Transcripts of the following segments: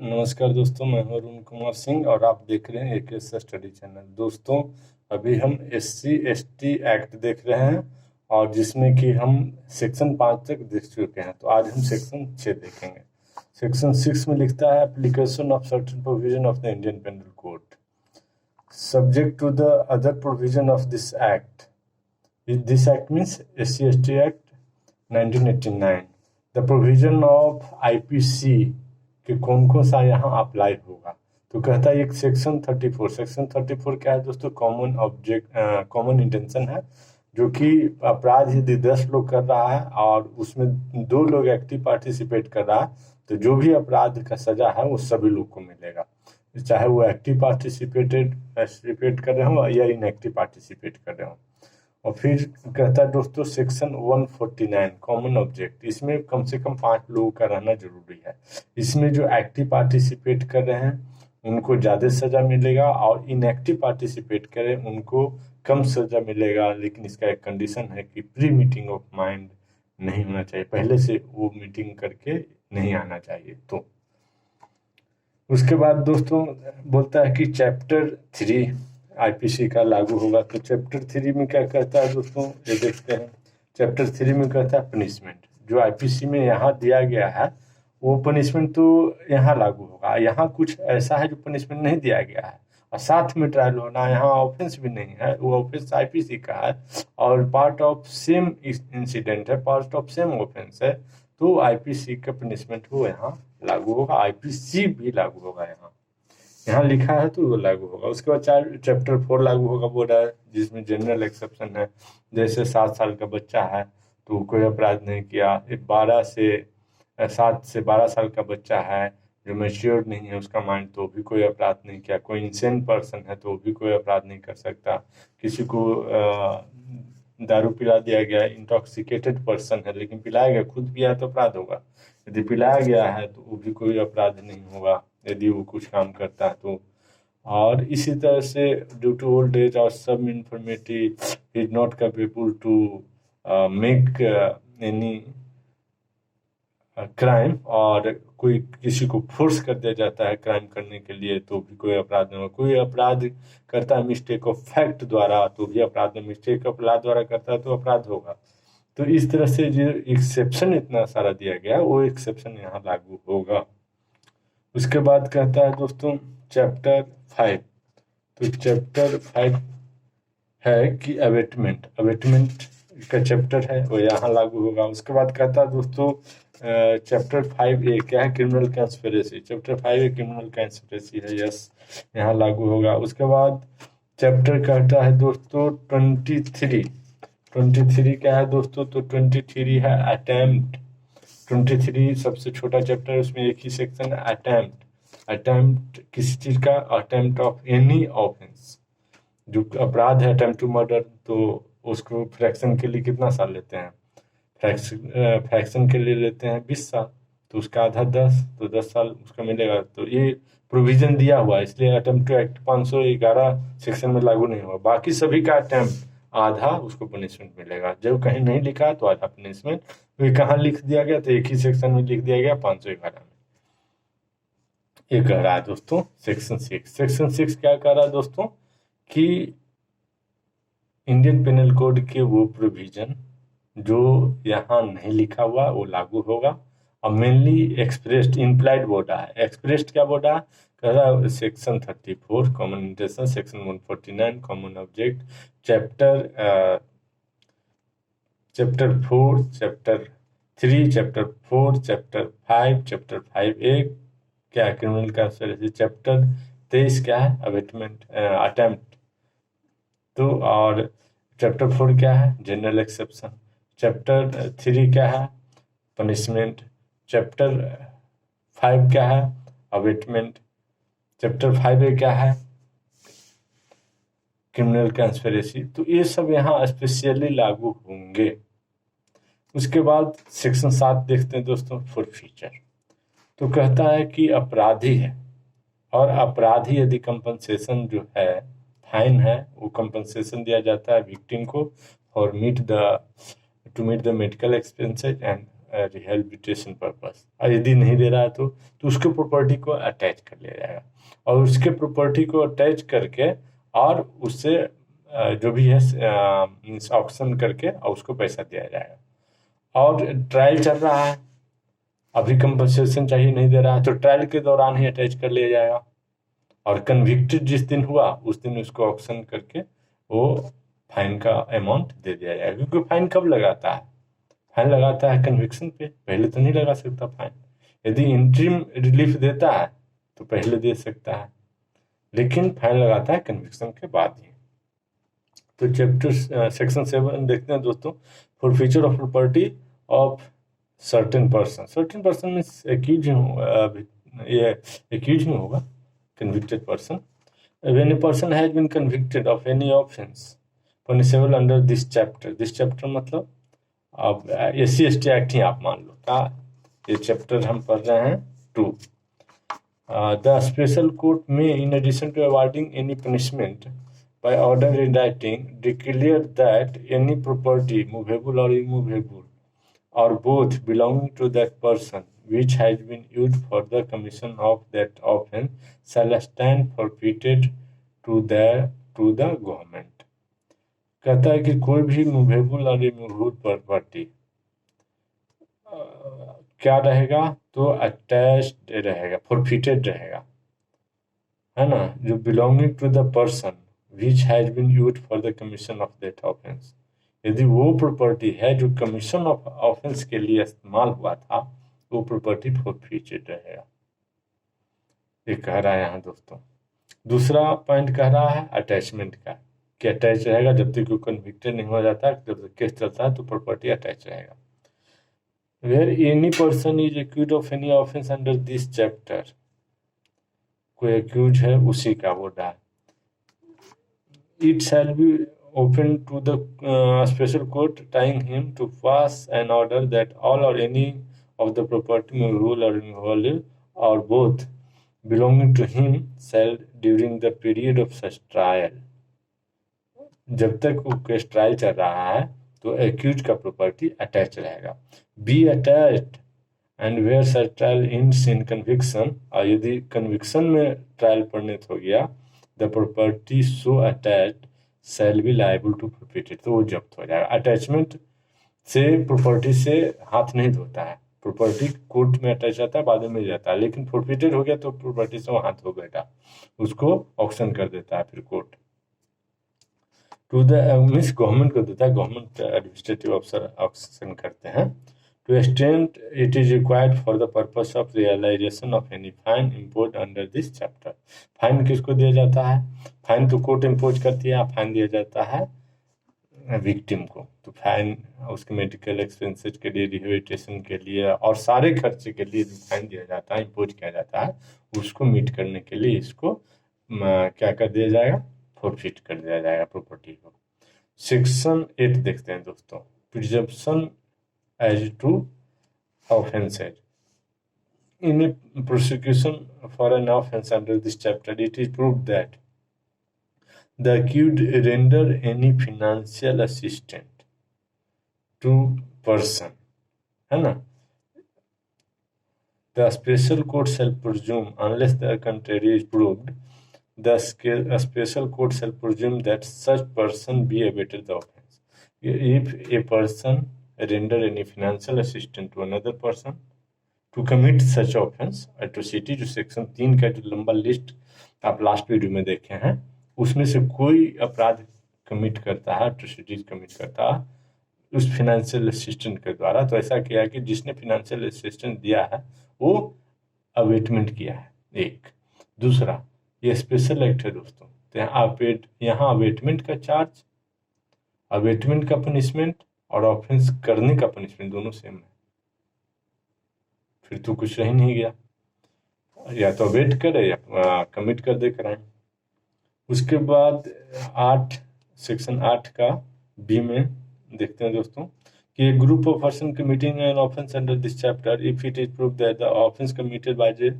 नमस्कार दोस्तों, मैं हूं अरुण कुमार सिंह और आप देख रहे हैं एकेएस स्टडी चैनल। दोस्तों, अभी हम SC/ST एक्ट देख रहे हैं और जिसमें कि हम सेक्शन 5 तक देख चुके हैं। तो आज हम सेक्शन 6 देखेंगे। सेक्शन 6 में लिखता है application of certain provision of the Indian Penal Code subject to the other provision of this act. This act means SC/ST act 1989। The provision of IPC कि कौन कौन सा यहाँ अप्लाई होगा। तो कहता है एक सेक्शन 34 क्या है दोस्तों? कॉमन इंटेंशन है, जो कि अपराध यदि 10 लोग कर रहा है और उसमें 2 लोग एक्टिव पार्टिसिपेट कर रहा है, तो जो भी अपराध का सजा है वो सभी लोग को मिलेगा, चाहे वो एक्टिव पार्टिसिपेट कर रहे हो या इनएक्टिव पार्टिसिपेट कर रहे हो। और फिर कहता है दोस्तों सेक्शन 149 कॉमन ऑब्जेक्ट, इसमें कम से कम 5 लोगों का रहना जरूरी है। इसमें जो एक्टिव पार्टिसिपेट कर रहे हैं उनको ज़्यादा सज़ा मिलेगा और इनएक्टिव पार्टिसिपेट करें उनको कम सज़ा मिलेगा, लेकिन इसका एक कंडीशन है कि प्री मीटिंग ऑफ माइंड नहीं होना चाहिए, पहले से वो मीटिंग करके नहीं आना चाहिए। तो उसके बाद दोस्तों बोलता है कि चैप्टर 3 IPC का लागू होगा। तो चैप्टर 3 में क्या कहता है दोस्तों, ये देखते हैं। चैप्टर 3 में कहता है पनिशमेंट, जो IPC में यहाँ दिया गया है वो पनिशमेंट तो यहाँ लागू होगा। यहाँ कुछ ऐसा है जो पनिशमेंट नहीं दिया गया है और साथ में ट्रायल होना, यहाँ ऑफेंस भी नहीं है, वो ऑफेंस IPC का है और पार्ट ऑफ सेम इंसिडेंट है, पार्ट ऑफ सेम ऑफेंस है। तो IPC का पनिशमेंट वो यहाँ लागू होगा, IPC भी लागू होगा। यहाँ लिखा है तो वो लागू होगा। उसके बाद चैप्टर 4 लागू होगा, बोल रहा है, जिसमें जनरल एक्सेप्शन है। जैसे 7 साल का बच्चा है तो कोई अपराध नहीं किया, 7 से 12 साल का बच्चा है जो मैच्योर्ड नहीं है उसका माइंड, तो भी कोई अपराध नहीं किया। कोई इंसेन पर्सन है तो भी कोई अपराध नहीं कर सकता। किसी को दारू पिला दिया गया, इंटॉक्सिकेटेड पर्सन है लेकिन पिलाया गया, खुद पिया तो अपराध होगा। यदि पिलाया गया है तो वो भी कोई अपराध नहीं होगा यदि वो कुछ काम करता है तो। और इसी तरह से ड्यू टू ओल्ड एज और some infirmity is not capable to make any crime, और कोई किसी को फोर्स कर दिया जाता है क्राइम करने के लिए तो भी कोई अपराध नहीं होगा। कोई अपराध करता है मिस्टेक ऑफ फैक्ट द्वारा तो भी अपराध नहीं, मिस्टेक ऑफ लॉ द्वारा करता है तो अपराध होगा। तो इस तरह से जो एक्सेप्शन इतना सारा दिया गया वो एक्सेप्शन यहाँ लागू होगा। उसके बाद कहता है दोस्तों चैप्टर 5। तो चैप्टर 5 है कि अवेटमेंट का चैप्टर है वो यहाँ लागू होगा। उसके बाद कहता है दोस्तों चैप्टर 5A क्या है? Criminal conspiracy. Chapter 5A criminal conspiracy है, यस, यहाँ लागू होगा। उसके बाद चैप्टर कहता है दोस्तों 23 क्या है दोस्तों? तो 23 है अटेम्प्ट। 23 सबसे छोटा चैप्टर है, उसमें एक ही सेक्शन है अटेम्प्ट किसी चीज का, अटेम्प्ट ऑफ एनी ऑफेंस। जो अपराध है अटेम्प्ट टू मर्डर, तो उसको फ्रैक्शन के लिए कितना साल लेते हैं? फ्रैक्शन के लिए लेते हैं 20 साल, तो उसका आधा 10, तो 10 साल उसका मिलेगा। तो ये प्रोविजन दिया हुआ है, इसलिए अटेम्प्ट टू एक्ट 511 सेक्शन में लागू नहीं हुआ। बाकी सभी का अटेम्प्ट आधा उसको पनिशमेंट मिलेगा। जब कहीं नहीं लिखा तो आधा पनिशमेंट, तो कहाँ लिख दिया गया? तो एक ही सेक्शन में लिख दिया गया 511 में। ये कह रहा है दोस्तों सेक्शन 6 क्या कह रहा है दोस्तों कि इंडियन पेनल कोड के वो प्रोविजन जो यहाँ नहीं लिखा हुआ वो लागू होगा। और मेनली एक्सप्रेस्ड इम्प्लाइड बोला है, एक्सप्रेस्ड क्या बोला है? कह रहा है section 34 common intention, section 149 common object, chapter 4, chapter 3, chapter 4, chapter 5, chapter 5A क्या है? Criminal conspiracy. चैप्टर 23 क्या है? अटेम्प्ट। तो और चैप्टर 4 क्या है? General exception. चैप्टर 3 क्या है? पनिशमेंट। चैप्टर 5 क्या है? अवेटमेंट। चैप्टर 5A क्या है? Criminal conspiracy. तो ये सब यहाँ स्पेशली लागू होंगे। उसके बाद सेक्शन 7 देखते हैं दोस्तों, फॉरफीचर। तो कहता है कि अपराधी है और अपराधी यदि कंपनसेशन जो है, फाइन है, वो कंपनसेशन दिया जाता है विक्टिम को to meet the medical expenses and rehabilitation purpose, और यदि नहीं दे रहा है तो उसके प्रॉपर्टी को अटैच कर लिया जाएगा, और उसके प्रॉपर्टी को अटैच करके और उससे जो भी है मीन्स ऑक्शन करके और उसको पैसा दिया जाएगा। और ट्रायल चल रहा है, अभी कंपनसेशन चाहिए, नहीं दे रहा है, तो ट्रायल के दौरान ही अटैच कर लिया जाएगा, और कन्विक्टेड जिस दिन हुआ उस दिन उसको ऑक्शन करके वो फाइन का अमाउंट दे दिया जाएगा। क्योंकि फाइन कब लगाता है? फाइन लगाता है कन्विक्शन पे, पहले तो नहीं लगा सकता फाइन। यदि इंटरिम रिलीफ देता है तो पहले दे सकता है, लेकिन फाइन लगाता है कन्विक्शन के बाद ही। तो चैप्टर सेक्शन 7 देखते हैं दोस्तों, forfeiture of property of certain person means accuse ये एक्यूज में होगा, convicted person. When a person has been convicted of any offense punishable under this chapter मतलब अब SC/ST एक्ट ही आप मान लो, क्या ये चैप्टर हम पढ़ रहे हैं 2। The special court may, in addition to awarding any punishment by order in writing, declare that any property, movable or immovable, or both, belonging to that person which has been used for the commission of that offence shall stand forfeited to the government। कहता है कि कोई भी movable और immovable property क्या रहेगा, तो attached रहेगा, फॉरफिटेड रहेगा, है ना, जो belonging to the person which has been used for the commission of that offence. यदि वो प्रॉपर्टी है जो कमीशन ऑफ ऑफेंस के लिए इस्तेमाल हुआ था, वो प्रॉपर्टी फॉरफिटेड रहेगा, ये कह रहा है यहाँ दोस्तों। दूसरा पॉइंट कह रहा है अटैचमेंट का, कि अटैच रहेगा जब तक कोई कन्विक्टेड नहीं हो जाता, जब तक केस चलता है तो प्रॉपर्टी अटैच रहेगा। Where any person is accuse of any offence under this chapter, कोई एक्यूज है उसी का वो डाल, it shall be open to the special court tying him to pass an order that all or any of the property movable or immovable or both belonging to him shall during the period of such trial, जब तक वो case trial चल रहा है तो accuse का property attach रहेगा। Be attached and where such trial ends in conviction, और यदि कन्विक्शन में ट्रायल परिणत हो गया, the property so attached shall be liable to forfeited, तो वो जब्त हो जाएगा। अटैचमेंट से प्रॉपर्टी से हाथ नहीं धोता है, प्रॉपर्टी कोर्ट में अटैच रहता है, बाद में मिल जाता है, लेकिन फॉरफिटेड हो गया तो प्रॉपर्टी से वो हाथ धो गया, उसको ऑक्शन कर देता है फिर court. To the means government को देता है, गवर्नमेंट एडमिनिस्ट्रेटिव अफसर ऑक्शन करते हैं। To extend it is required for the purpose of realisation of any fine impose under this chapter. Fine किसको दिया जाता है? फाइन तो कोर्ट इम्पोज करती है, फाइन दिया जाता है विक्टिम को। तो फाइन उसके मेडिकल एक्सपेंसेस के लिए, रिहेबिलिटेशन के लिए और सारे खर्चे के लिए फाइन दिया जाता है, इम्पोज किया जाता है, उसको मीट करने के लिए इसको क्या कर दिया जाएगा? फॉरफिट कर दिया जाएगा प्रॉपर्टी को। सेक्शन 8 देखते हैं दोस्तों, presumption as to offences. In a prosecution for an offense under this chapter, it is proved that the accused render any financial assistance to person, है ना? The special court shall presume, unless the contrary is proved, the special court shall presume that such person be abated the offense. If a person render any financial assistance to another person to commit such offence, atrocity, जो section 3 का जो लंबा list आप last video में देखे हैं, उसमें से कोई अपराध कमिट करता है, एट्रोसिटीज कमिट करता है उस फिनेंशियल असिस्टेंट के द्वारा, तो ऐसा किया कि जिसने फिनेंशियल असिस्टेंस दिया है वो अवेटमेंट किया है, एक। दूसरा, ये स्पेशल एक्ट है दोस्तों, तो यहाँ अवेटमेंट का चार्ज, अवेटमेंट का पनिशमेंट और ऑफेंस करने का पनिशमेंट दोनों सेम है, फिर तो कुछ रह नहीं गया, या तो वेट करे या कमिट कर दे क्राइम। उसके बाद सेक्शन 8 का बी में देखते हैं दोस्तों कि group of person committing an offence under this chapter, if it is proved that the offence committed by the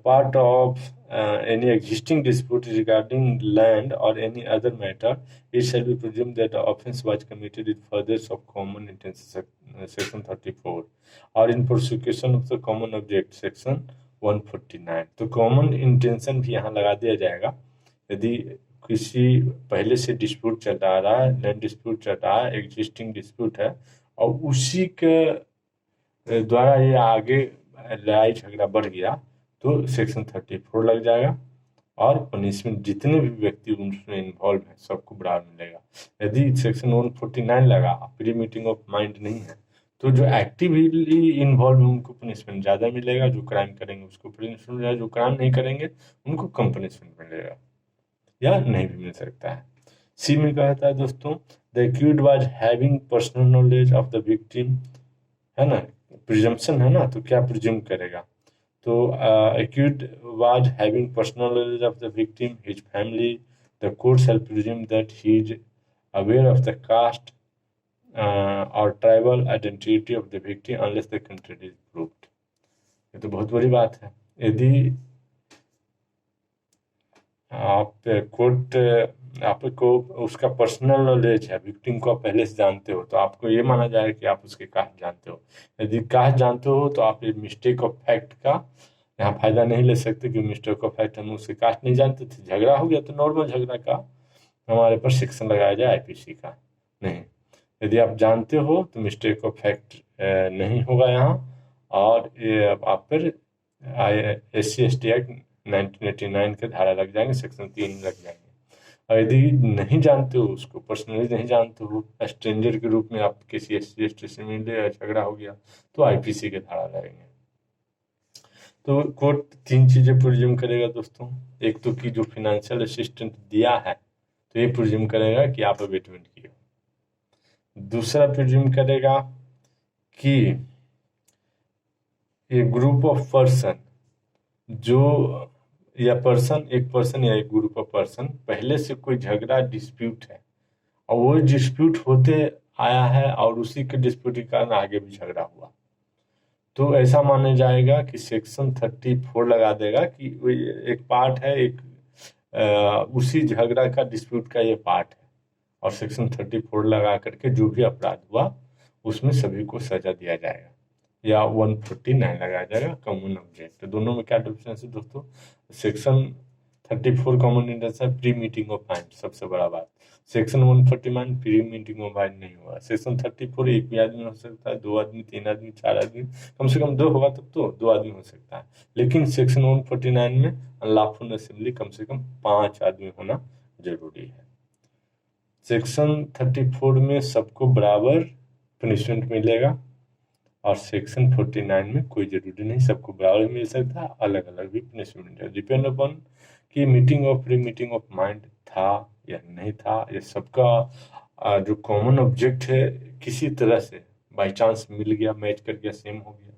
part of any existing dispute regarding land or any other matter, it shall be presumed that the offence was committed in furtherance of common intention, section 34, or in prosecution of the common object, section 149. तो common intention भी यहाँ लगा दिया जाएगा। यदि किसी पहले से डिस्प्यूट चल रहा है, लैंड डिस्प्यूट चल रहा है, एग्जिस्टिंग डिस्प्यूट है, और उसी के द्वारा ये आगे लड़ाई झगड़ा बढ़ गया, तो सेक्शन 34 लग जाएगा और पनिशमेंट जितने भी व्यक्ति उसमें इन्वॉल्व हैं सबको बराबर मिलेगा। यदि सेक्शन 149 लगा, प्री मीटिंग ऑफ माइंड नहीं है, तो जो एक्टिवली इन्वॉल्व है उनको पनिशमेंट ज़्यादा मिलेगा, जो क्राइम करेंगे उसको पनिशमेंट मिलेगा, जो क्राइम नहीं करेंगे उनको कम पनिशमेंट मिलेगा या नहीं भी मिल सकता है। सी में कहता है दोस्तों, the accused was having personal knowledge of the victim, है ना, प्रिजम्पशन है ना, तो क्या प्रिज्यूम करेगा, तो accused was having personal knowledge of the victim, his family, the court shall presume that he is aware of the caste or tribal identity of the victim unless the contrary is proved। ये तो बहुत बड़ी बात है। यदि आप court आपको उसका पर्सनल नॉलेज है, विक्टिम को आप पहले से जानते हो, तो आपको ये माना जाएगा कि आप उसके कास्ट जानते हो। यदि कास्ट जानते हो तो आप ये मिस्टेक ऑफ फैक्ट का यहाँ फायदा नहीं ले सकते कि मिस्टेक ऑफ फैक्ट हम उसके कास्ट नहीं जानते थे, झगड़ा हो गया तो नॉर्मल झगड़ा का हमारे पर सेक्शन लगाया जाए आईपीसी का नहीं। यदि आप जानते हो तो मिस्टेक ऑफ फैक्ट नहीं होगा यहाँ, और ये आप पर SC/ST एक्ट 1989 के धारा लग जाएंगे, सेक्शन 3 लग जाएंगे। और यदि नहीं जानते हो, उसको पर्सनली नहीं जानते हो, स्ट्रेंजर के रूप में आप किसी SC/ST से मिले, झगड़ा हो गया, तो आईपीसी के धारा लगेंगे। तो कोर्ट 3 चीजें प्रिज्यूम करेगा दोस्तों। एक तो कि जो फिनेंशियल असिस्टेंट दिया है तो ये प्रिज्यूम करेगा कि आप अबेटमेंट किए हो। दूसरा प्रिज्यूम करेगा कि ये ग्रुप ऑफ पर्सन, जो या पर्सन, एक पर्सन या एक ग्रुप ऑफ पर्सन पहले से कोई झगड़ा डिस्प्यूट है और वो डिस्प्यूट होते आया है और उसी के डिस्प्यूट के कारण आगे भी झगड़ा हुआ, तो ऐसा माना जाएगा कि सेक्शन 34 लगा देगा कि एक पार्ट है, एक उसी झगड़ा का डिस्प्यूट का ये पार्ट है, और सेक्शन 34 लगा करके जो भी अपराध हुआ उसमें सभी को सजा दिया जाएगा, या 149 लगाया जाएगा कॉमन ऑब्जेक्ट। दोनों में क्या डिफरेंस है दोस्तों? सेक्शन 34 कॉमन इंटेंशन है, प्री मीटिंग ऑफ माइंड, सबसे बड़ा बात। Section 149 pre meeting of mind नहीं हुआ। सेक्शन 34 एक भी आदमी हो सकता है, 2 आदमी, 3 आदमी, 4 आदमी, कम से कम 2 होगा तब तो 2 आदमी हो सकता है। लेकिन सेक्शन 149 में अनलॉफुल असेंबली कम से कम 5 आदमी होना जरूरी है। सेक्शन 34 में सबको बराबर पनिशमेंट मिलेगा, और सेक्शन 49 में कोई जरूरी नहीं, सबको बराबर मिल सकता है, अलग अलग भी पनिशमेंट है, डिपेंड अपॉन कि meeting of pre meeting of mind था या नहीं था। ये सबका जो कॉमन ऑब्जेक्ट है किसी तरह से बाई चांस मिल गया, मैच कर गया, सेम हो गया।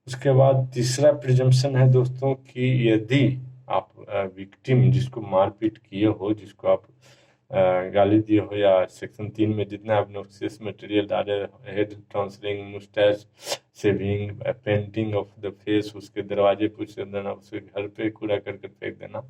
उसके बाद तीसरा प्रिजम्पशन है दोस्तों कि यदि आप विक्टिम जिसको मारपीट किए हो, जिसको आप गाली दिए हो, या सेक्शन 3 में जितना ऑब्नॉक्सियस मटेरियल डाले, head transferring, moustache shaving, painting of the face, उसके दरवाजे पूछ देना, उसके घर पे कूड़ा करके फेंक देना,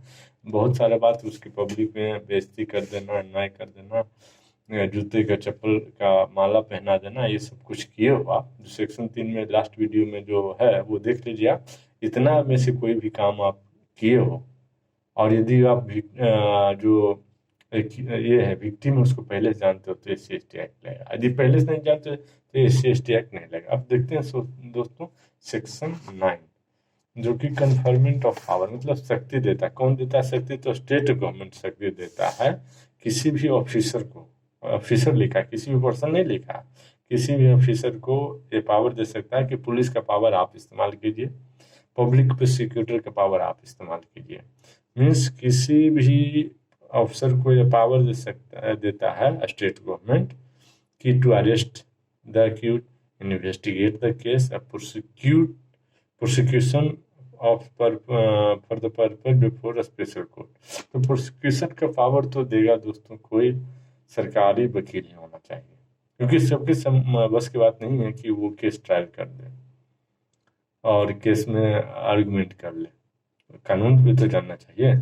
बहुत सारा बात, उसकी पब्लिक में बेइज्जती कर देना, अन्याय कर देना, जूते का चप्पल का माला पहना देना, ये सब कुछ किए हो आप, जो सेक्शन 3 में लास्ट वीडियो में जो है वो देख लीजिए आप। इतना में से कोई भी काम आप किए हो, और यदि आप जो ये है विक्टिम उसको पहले से जानते हो तो SC/ST एक्ट लगेगा, यदि पहले से नहीं जानते तो SC/ST एक्ट नहीं लगेगा। अब देखते हैं दोस्तों सेक्शन 9, जो कि कन्फर्मेंट ऑफ पावर, मतलब शक्ति देता है। कौन देता है शक्ति? तो स्टेट गवर्नमेंट शक्ति देता है किसी भी ऑफिसर को, ऑफिसर लिखा है, किसी भी पर्सन नहीं लिखा, किसी भी ऑफिसर को ये पावर दे सकता है कि पुलिस का पावर आप इस्तेमाल कीजिए, पब्लिक प्रोसिक्यूटर का पावर आप इस्तेमाल कीजिए। मीन्स किसी भी अफसर को यह पावर देता है स्टेट गवर्नमेंट कि to arrest the accused, investigate the case, prosecution of for the purpose before special court. तो प्रोसिक्यूशन का पावर तो देगा दोस्तों कोई सरकारी वकील ही होना चाहिए, क्योंकि सबके बस की बात नहीं है कि वो केस ट्रायल कर दे। और केस में आर्गुमेंट कर ले। कानून भी तो जानना चाहिए।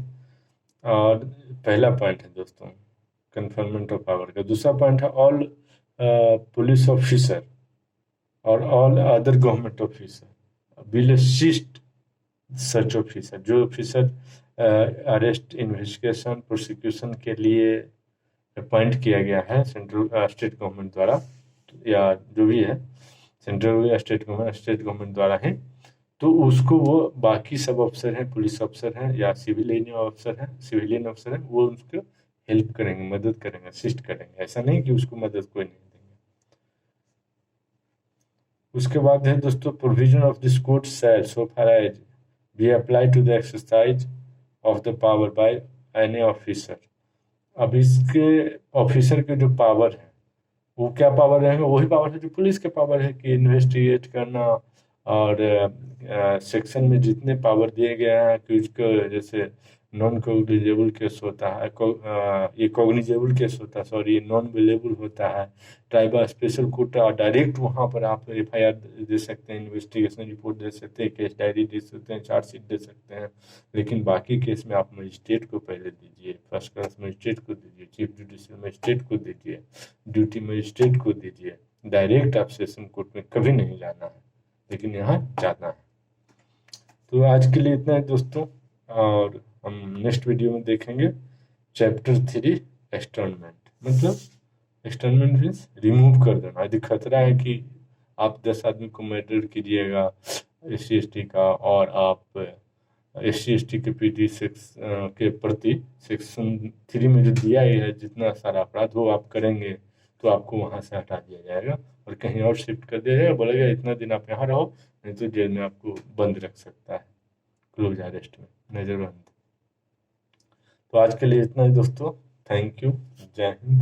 और पहला पॉइंट है दोस्तों कन्फर्मेंट ऑफ पावर का। दूसरा पॉइंट है ऑल पुलिस ऑफिसर और all other government officer will assist such officer. जो ऑफिसर अरेस्ट इन्वेस्टिगेशन प्रोसिक्यूशन के लिए अपॉइंट किया गया है सेंट्रल स्टेट गवर्नमेंट द्वारा, या जो भी है सेंट्रल या स्टेट गवर्नमेंट द्वारा है, तो उसको वो बाकी सब अफसर हैं, पुलिस अफसर हैं या सिविलियन अफसर हैं, वो उसको हेल्प करेंगे, मदद करेंगे, असिस्ट करेंगे। ऐसा नहीं कि उसको मदद कोई नहीं देंगे। उसके बाद है दोस्तों provision of this code shall so far as be apply to the exercise of the power by any officer. अब इसके ऑफिसर के जो पावर है वो क्या पावर रहेंगे? वही पावर है जो पुलिस के पावर है कि इन्वेस्टिगेट करना, और सेक्शन में जितने पावर दिए गए हैं कि उसको जैसे नॉन कोग्निजेबल केस होता है, ये कोग्निजेबल केस होता है, सॉरी नॉन वेलेबल होता है, ट्राइबल स्पेशल कोर्ट डायरेक्ट वहाँ पर आप एफआईआर दे सकते हैं, इन्वेस्टिगेशन रिपोर्ट दे सकते हैं, केस डायरी दे सकते हैं, चार्जशीट दे सकते हैं। लेकिन बाकी केस में आप मजिस्ट्रेट को पहले दीजिए, फर्स्ट क्लास मजिस्ट्रेट को दीजिए, चीफ जुडिशियल मजिस्ट्रेट को दीजिए, ड्यूटी मजिस्ट्रेट को दीजिए। डायरेक्ट आप सेशन कोर्ट में कभी नहीं जाना है, लेकिन यहाँ जाना है। तो आज के लिए इतना है दोस्तों, और हम नेक्स्ट वीडियो में देखेंगे चैप्टर 3 एक्सटर्नमेंट। मतलब एक्सटर्नमेंट मीन्स रिमूव कर देना। यदि खतरा है कि आप 10 आदमी को मर्डर कीजिएगा SC/ST का, और आप SC/ST के PD के प्रति सेक्शन 3 में जो दिया ही है जितना सारा अपराध वो आप करेंगे, तो आपको वहाँ से हटा दिया जाएगा और कहीं और शिफ्ट कर दिया जाएगा। बोलेगा इतना दिन आप यहाँ रहो, नहीं तो जेल में आपको बंद रख सकता है, क्लोज अरेस्ट में, नजरबंद। तो आज के लिए इतना ही दोस्तों। Thank you. जय हिंद।